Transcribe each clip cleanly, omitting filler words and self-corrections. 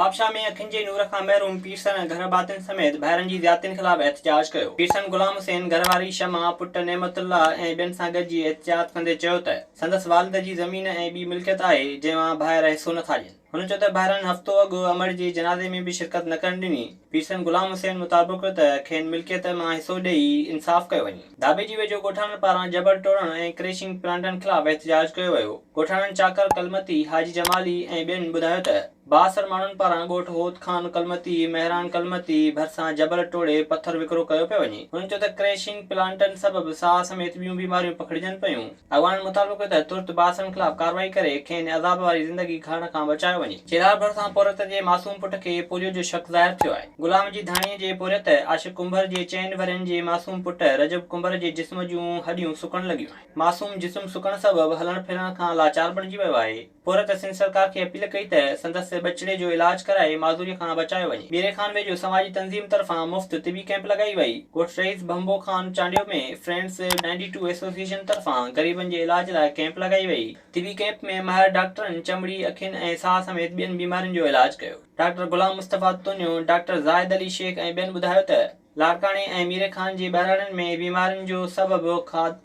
नवाबशाह में अखियुनि जे नूर खां महरूम पीरसन घर बातिन समेत ॿाहिरनि जी ज़ियादतियुनि ख़िलाफ़ एहतजाज कयो। पीरसन गुलाम हुसैन घरवारी शमा पुट नेमतुल्ला ऐं ॿियनि सां गॾिजी एहतजाज कंदे चयो त संदसि वालिद जी ज़मीन ऐं ॿी मिल्कियत आहे जंहिं मां ॿाहिरि हिसो नथा ॾियनि। हुन चयो त ॿाहिरनि हफ़्तो अॻु अमर जे जनाज़े में बि शिरकत न करण ॾिनी। पीरसन गुलाम हुसैन मुताबिक़ त खेनि मिल्कियत मां हिसो ॾेई इंसाफ़ कयो वञे। दाबे जी वेझो ॻोठाणनि पारां जबर टोड़ण ऐं क्रेशिंग प्लांटनि ख़िलाफ़ एहतजाज कयो वियो। ॻोठाणनि चाकर कलमती, हाजी जमाली ऐं ॿियनि ॿुधायो त 62 माण्हुनि पारां ॻोठ होद खान कलमती, मेहरान कलमती भरिसां जबर टोड़े पथर विकिरो कयो पियो वञे। हुननि चयो त क्रेशिंग प्लांटनि सबबि साह समेत ॿियूं बीमारियूं पखिड़िजनि पियूं। अॻवाननि मुताबिक़ त तुर्त बासनि ख़िलाफ़ कार्रवाई करे खेनि अज़ाब वारी ज़िंदगी खणण खां बचायो वञे। चेरार भरिसां पोरत जे मासूम पुट खे पोलियो जो शक ज़ाहिर थियो आहे। गुलाम जी धाणीअ जे पोरियत आशिक़ कुंभर जे 4 वरनि जे मासूम पुट रजब कुंभर जे जिस्म जूं हॾियूं सुकण लॻियूं आहिनि। मासूम जिस्म सुकण सबबि हलण फिरण खां लाचार बणिजी वियो आहे। पोरत सिंध सरकार खे अपील कई त संदसि बचिड़े जो इलाज कराए माज़ूरीअ खां बचायो वञे। ॿीरे खान वेझो समाजी तंज़ीम तरफ़ां मुफ़्त तिबी कैंप लॻाई वई। ॻोठ रईस बंबो खान चांडियो में फ्रेंड्स 92 एसोसिएशन तरफ़ां ग़रीबनि जे इलाज लाइ कैंप लॻाई वई। तिबी कैंप में माहिर डॉक्टरनि चमड़ी, अखियुनि ऐं साह समेत ॿियनि बीमारियुनि जो इलाज कयो। डॉक्टर गुलाम मुस्तफ़ा तुन्यो, डॉक्टर ज़ाहिद अली शेख ऐं ॿियनि ॿुधायो त लाड़काणे ऐं मीरे खान जे बहिराणनि में बीमारियुनि जो सबबु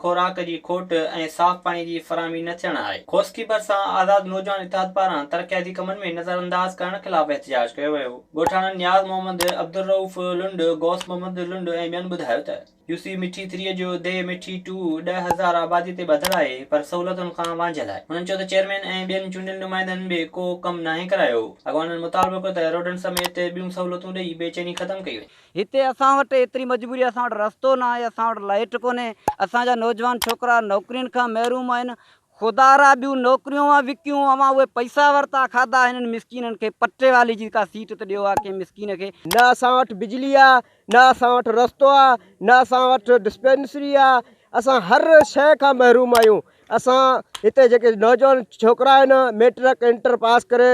खोराक जी खोट ऐं साफ़ पाणी जी फराहमी न थियण आहे। खोसकी भरिसां आज़ाद नौजवान इत्तेहाद पारां तरक़ियाती कमनि में नज़रअंदाज करण ख़िलाफ़ एहतजाज कयो वियो। ॻोठाणनि नियाज़ मोहम्मद, अब्दुल रऊफ़ लुंड, गौस मोहम्मद लुंड ऐं ॿियनि ॿुधायो त यूसी मिठी 3 जो दे मिठी 2 10,000 आबादी ते ॿधलु आहे पर सहूलियतुनि खां वांझियल आहे। हुननि चयो त चेयरमैन ऐं ॿियनि चूंडियल नुमाइंदनि बि को कमु नाहे करायो। अॻवाननि मुताबिक़ त रोडनि समेत ॿियूं सहूलियतूं ॾेई बेचैनी ख़तमु कई वई। हिते असां वटि एतिरी मजबूरी, असां वटि रस्तो न आहे, असां वटि लाइट कोन्हे, असांजा नौजवान छोकिरा नौकिरियुनि खां महरूम आहिनि। ख़ुदारा ॿियूं नौकिरियूं विकियूं, अवां उहे पैसा वरिता खाधा हिननि मिसकिननि खे। पटे वाली जी का सीट त ॾियो आहे कंहिं मिसकिन खे। न असां वटि बिजली आहे, न असां वटि रस्तो आहे, न असां वटि डिस्पेंसरी आहे। असां हर शइ खां महरूम आहियूं। असां हिते जेके नौजवान छोकिरा आहिनि मैट्रिक इंटर पास करे,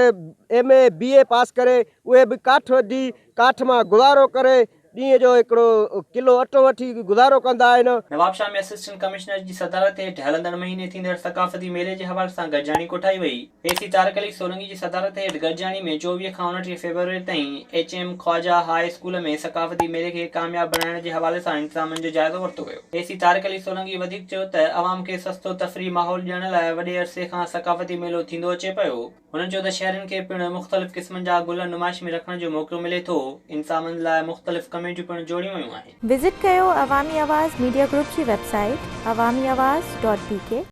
MA BA पास करे, उहे बि काठ वधी काठ मां गुज़ारो करे ॾींहं जो हिकिड़ो किलो अटो वठी गुज़ारो कंदा आहिनि। नवाबशाह में असिस्टेंट कमिश्नर जी सदारत हेठि हलंदड़ महीने थींदड़ सक़ाफ़ती मेले जे हवाले सां गॾिजाणी कोठाई वई। AC तारिक अली सोलंकी जी सदारत हेठि गॾिजाणी में 24 खां 29 फरवरी ताईं HM ख्वाजा हाई स्कूल में सक़ाफ़ती मेले खे कामयाब बणाइण जे हवाले सां इंतज़ामनि जो जाइज़ो वरितो वियो। AC तारिक अली सोलंकी वधीक चयो त अवाम खे सस्तो तफ़रीह माहौल ॾियण लाइ वॾे अरसे खां सक़ाफ़ती मेलो थींदो अचे पियो। हुननि चयो त शहरनि खे पिणु मुख़्तलिफ़ क़िस्मनि जा गुल नुमाइश में रखण जो मौक़ो मिले थो। इंसाननि लाइ मुख़्तलिफ़ कमेटियूं पिणु जोड़ियूं वियूं आहिनि। विज़िट कयो अवामी आवाज़ मीडिया ग्रुप जी वेबसाइट awamiawaz.pk।